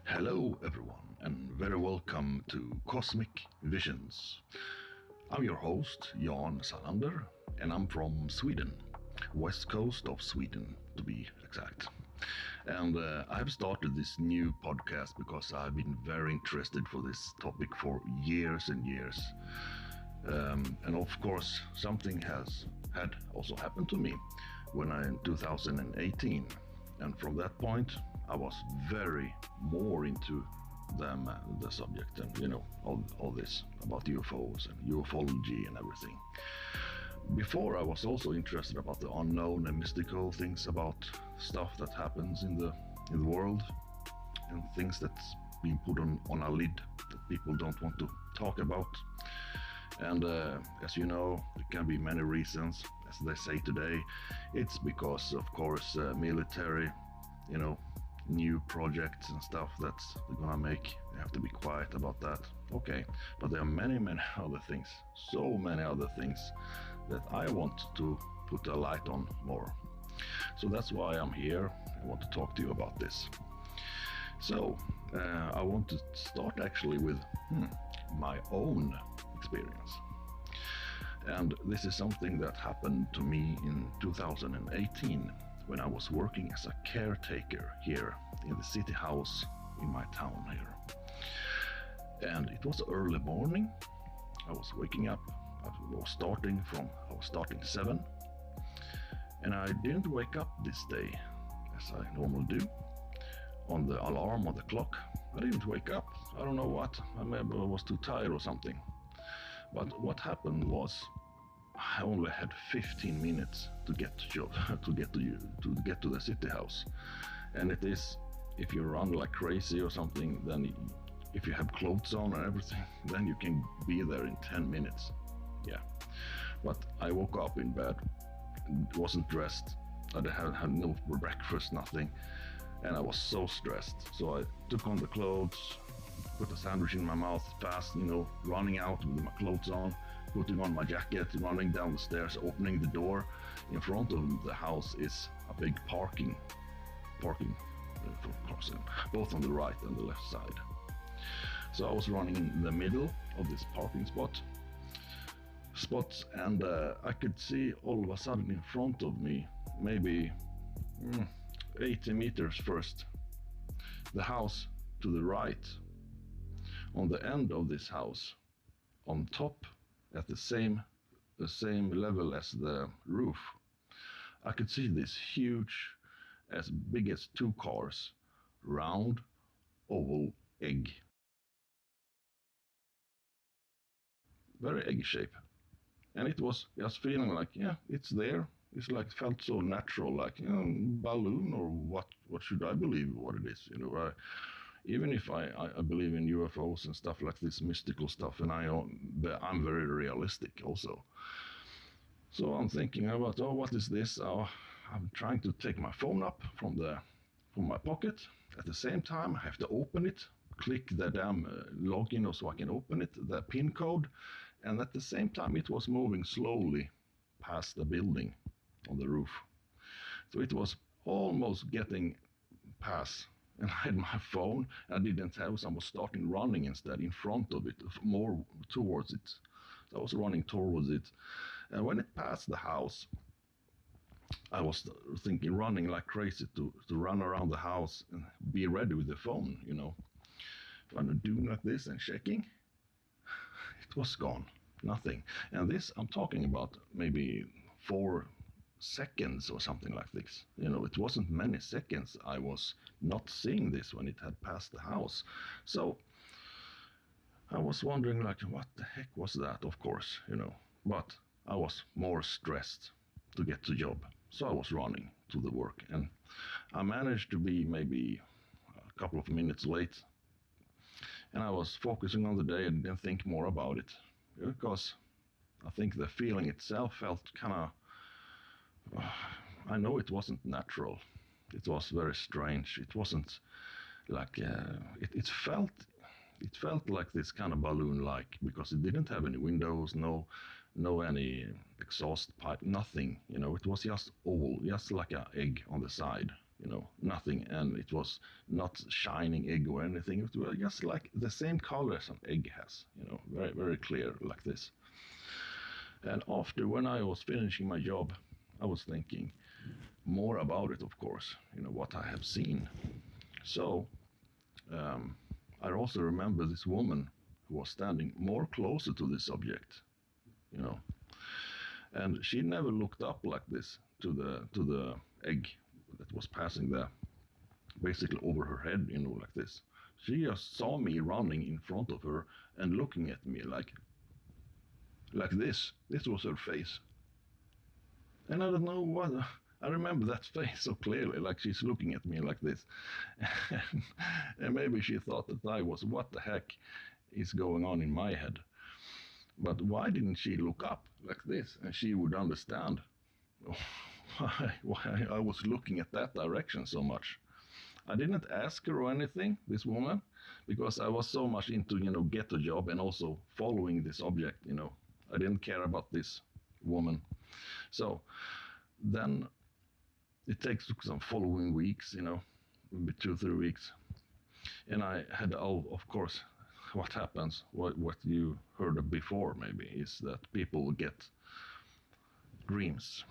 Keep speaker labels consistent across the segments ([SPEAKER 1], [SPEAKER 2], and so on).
[SPEAKER 1] Hello everyone and very welcome to Cosmic Visions. I'm your host Jan Salander and I'm from Sweden, west coast of Sweden to be exact. And I've started this new podcast because I've been very interested for this topic for years and years. And of course something had also happened to me when I in 2018, and from that point I was very more into the subject and all this about UFOs and ufology and everything. Before I was also interested about the unknown and mystical things, about stuff that happens in the world and things that's being put on a lid that people don't want to talk about. And as you know, there can be many reasons. As they say today, it's because of course military, new projects and stuff that they're gonna make. They have to be quiet about that. Okay, but there are many other things, so many other things that I want to put a light on more. So that's why I'm here. I want to talk to you about this. So I want to start actually with my own experience. And this is something that happened to me in 2018 when I was working as a caretaker here in the city house in my town here. And it was early morning. I was waking up. I was starting 7, and I didn't wake up this day as I normally do on the alarm or the clock. I didn't wake up. I don't know what. Maybe I was too tired or something. But what happened was I only had 15 minutes to get to the city house, and it is, if you run like crazy or something, then if you have clothes on and everything, then you can be there in 10 minutes. Yeah, but I woke up in bed, wasn't dressed, I had no breakfast, nothing, and I was so stressed. So I took on the clothes, put a sandwich in my mouth fast, running out with my clothes on, putting on my jacket, running down the stairs, opening the door. In front of the house is a big parking for cars, both on the right and the left side. So I was running in the middle of this parking spots, and I could see all of a sudden in front of me, maybe 80 meters first, the house to the right. On the end of this house, on top, at the same level as the roof, I could see this huge, as big as 2 cars, round oval egg. Very egg shape. And it was just feeling like, it's there. It's like, felt so natural, like balloon, or what should I believe what it is? Even if I believe in UFOs and stuff like this mystical stuff, and I'm very realistic also. So I'm thinking about, what is this? I'm trying to take my phone up from my pocket. At the same time, I have to open it, click the damn login so I can open it, the PIN code. And at the same time, it was moving slowly past the building on the roof. So it was almost getting past. And I had my phone, I didn't have, so I was starting running instead, in front of it, more towards it. So I was running towards it. And when it passed the house, I was thinking, running like crazy to run around the house and be ready with the phone, And doing like this and checking, it was gone, nothing. And this, I'm talking about maybe 4 seconds or something like this. It wasn't many seconds I was not seeing this when it had passed the house. So I was wondering, like, what the heck was that, of course, but I was more stressed to get to job. So I was running to the work, and I managed to be maybe a couple of minutes late, and I was focusing on the day and didn't think more about it, because I think the feeling itself felt kind of, I know it wasn't natural. It was very strange. It wasn't like, it felt like this kind of balloon-like, because it didn't have any windows, no any exhaust pipe, nothing. It was just oval, just like an egg on the side. nothing, and it was not shining egg or anything. It was just like the same color as an egg has, very, very clear like this. And after, when I was finishing my job, I was thinking more about it, of course, what I have seen. So I also remember this woman who was standing more closer to this object, and she never looked up like this to the egg that was passing there, basically over her head, like this. She just saw me running in front of her and looking at me like this. This was her face. And I don't know what, I remember that face so clearly, like she's looking at me like this. And maybe she thought that I was, what the heck is going on in my head? But why didn't she look up like this, and she would understand why I was looking at that direction so much. I didn't ask her or anything, this woman, because I was so much into, get a job and also following this object, I didn't care about this woman. So then it takes some following weeks, maybe 2-3 weeks. And I had, of course, what happens, what you heard of before maybe, is that people get dreams,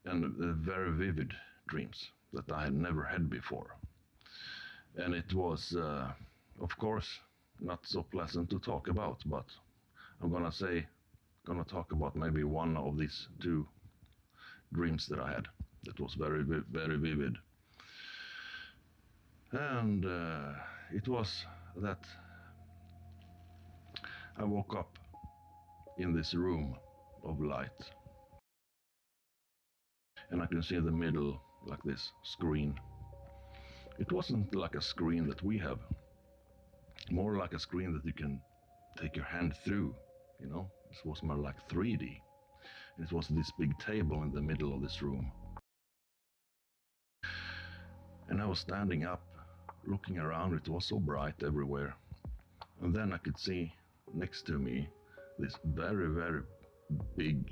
[SPEAKER 1] and very vivid dreams that I had never had before. And it was, of course, not so pleasant to talk about, but I'm gonna talk about maybe one of these 2 dreams that I had that was very, very vivid. And it was that I woke up in this room of light, and I can see in the middle like this screen. It wasn't like a screen that we have, more like a screen that you can take your hand through, This was more like 3D. It was this big table in the middle of this room. And I was standing up, looking around. It was so bright everywhere. And then I could see next to me this very, very big,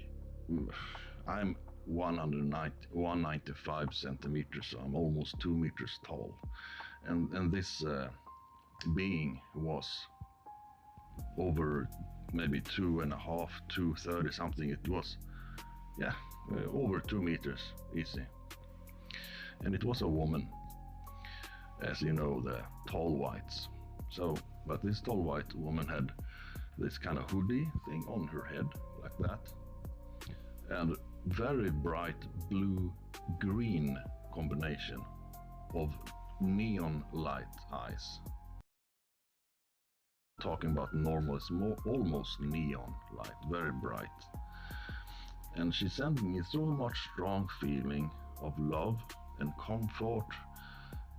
[SPEAKER 1] I'm 195 centimeters, so I'm almost 2 meters tall. And this being was over maybe 2.5, 230 something. It was, over 2 meters, easy. And it was a woman, as you know, the tall whites. So, but this tall white woman had this kind of hoodie thing on her head, like that, and very bright blue-green combination of neon light eyes. Talking about normal, it's more almost neon light, very bright. And she sent me so much strong feeling of love and comfort,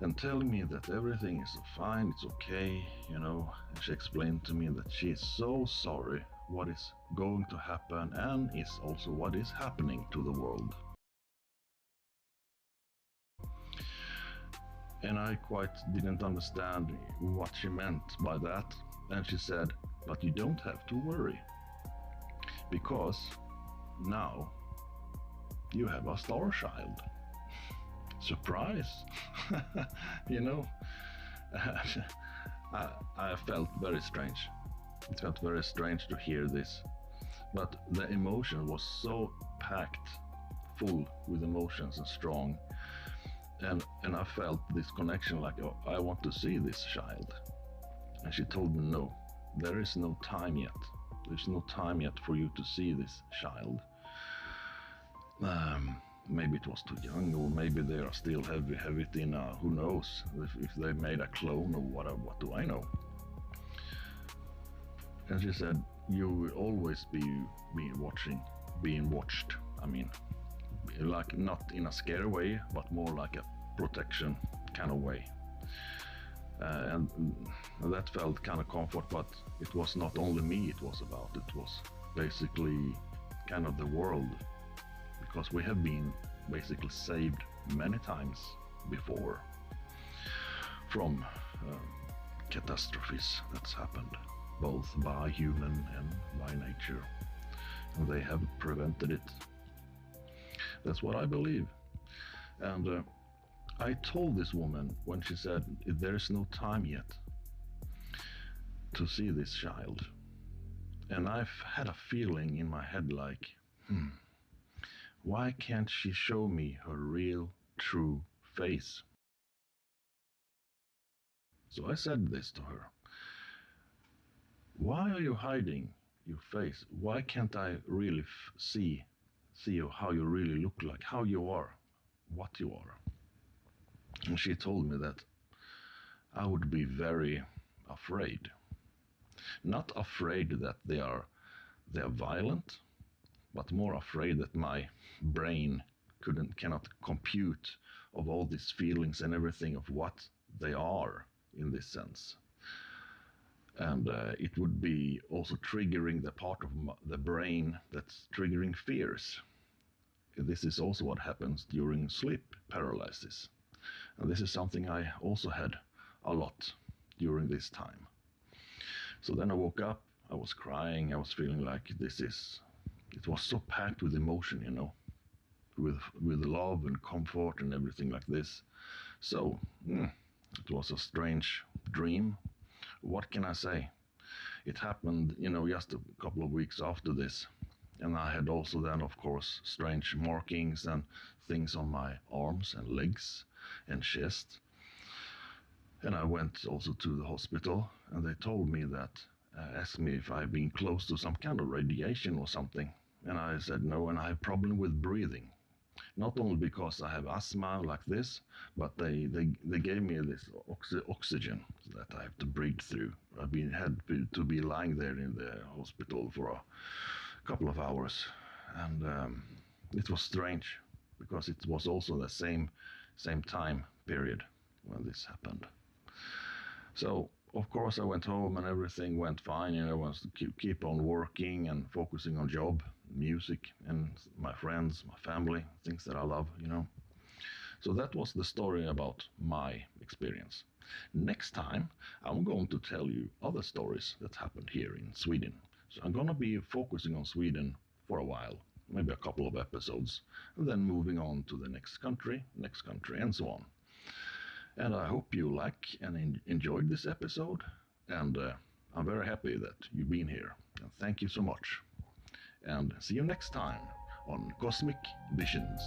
[SPEAKER 1] and telling me that everything is fine, it's okay, And she explained to me that she is so sorry what is going to happen, and is also what is happening to the world. And I quite didn't understand what she meant by that. And she said, but you don't have to worry, because now you have a star child. Surprise! I felt very strange. It felt very strange to hear this, but the emotion was so packed, full with emotions and strong, and I felt this connection, like, oh, I want to see this child. And she told me, no, there is no time yet. There's no time yet for you to see this child. Maybe it was too young, or maybe they are still have it in who knows, if they made a clone or whatever, what do I know? And she said, you will always be being watched. I mean, like not in a scary way, but more like a protection kind of way. And that felt kind of comfort, but it was not only me it was about, it was basically kind of the world, because we have been basically saved many times before from catastrophes that's happened, both by human and by nature, and they have prevented it. That's what I believe. And I told this woman when she said, there is no time yet to see this child. And I've had a feeling in my head like, why can't she show me her real, true face? So I said this to her. Why are you hiding your face? Why can't I really see you, how you really look like, how you are, what you are? And she told me that I would be very afraid. Not afraid that they are violent, but more afraid that my brain cannot compute of all these feelings and everything of what they are in this sense. And it would be also triggering the part of the brain that's triggering fears. This is also what happens during sleep paralysis. And this is something I also had a lot during this time. So then I woke up, I was crying, I was feeling like it was so packed with emotion, you know, with love and comfort and everything like this. So it was a strange dream. What can I say? It happened, you know, just a couple of weeks after this. And I had also then, of course, strange markings and things on my arms and legs and chest. And I went also to the hospital, and they told me that, asked me if I've been close to some kind of radiation or something. And I said no, and I have problem with breathing. Not only because I have asthma like this, but they gave me this oxygen that I have to breathe through. Had to be lying there in the hospital for a couple of hours, and it was strange because it was also the same time period when this happened. So of course I went home and everything went fine, and I was to keep on working and focusing on job, music, and my friends, my family, things that I love, you know. So that was the story about my experience. Next time I'm going to tell you other stories that happened here in Sweden. So I'm going to be focusing on Sweden for a while, maybe a couple of episodes, and then moving on to the next country, and so on. And I hope you like and enjoyed this episode. And I'm very happy that you've been here. And thank you so much. And see you next time on Cosmic Visions.